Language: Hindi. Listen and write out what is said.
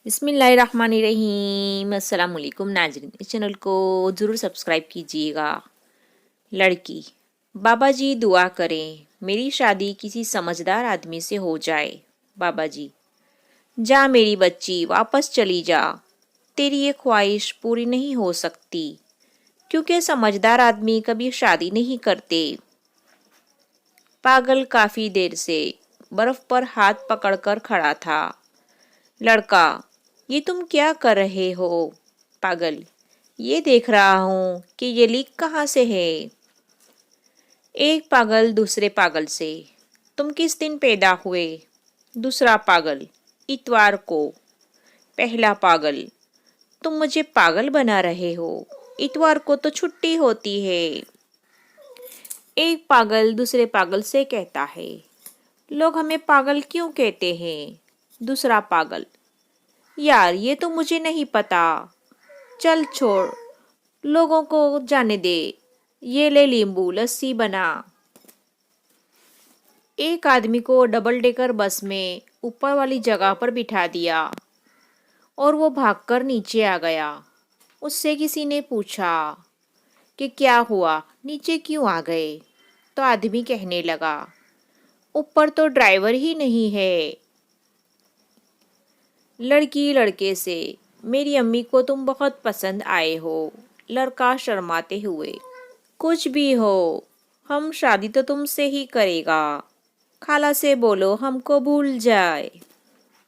बिस्मिल्लाहिर्रहमानिर्रहीम। अस्सलाम वालेकुम नाज़रीन, इस चैनल को ज़रूर सब्सक्राइब कीजिएगा। लड़की, बाबा जी दुआ करें मेरी शादी किसी समझदार आदमी से हो जाए। बाबा जी, जा मेरी बच्ची वापस चली जा, तेरी ये ख्वाहिश पूरी नहीं हो सकती क्योंकि समझदार आदमी कभी शादी नहीं करते। पागल काफ़ी देर से बर्फ पर हाथ पकड़कर खड़ा था। लड़का, ये तुम क्या कर रहे हो? पागल, ये देख रहा हूँ कि ये लीक कहाँ से है। एक पागल दूसरे पागल से, तुम किस दिन पैदा हुए? दूसरा पागल, इतवार को। पहला पागल, तुम मुझे पागल बना रहे हो, इतवार को तो छुट्टी होती है। एक पागल दूसरे पागल से कहता है, लोग हमें पागल क्यों कहते हैं? दूसरा पागल, यार ये तो मुझे नहीं पता, चल छोड़, लोगों को जाने दे, ये ले नींबू लस्सी बना। एक आदमी को डबल डेकर बस में ऊपर वाली जगह पर बिठा दिया और वो भागकर नीचे आ गया। उससे किसी ने पूछा कि क्या हुआ, नीचे क्यों आ गए? तो आदमी कहने लगा, ऊपर तो ड्राइवर ही नहीं है। लड़की लड़के से, मेरी अम्मी को तुम बहुत पसंद आए हो। लड़का शर्माते हुए, कुछ भी हो, हम शादी तो तुमसे ही करेगा। खाला से बोलो हमको भूल जाए।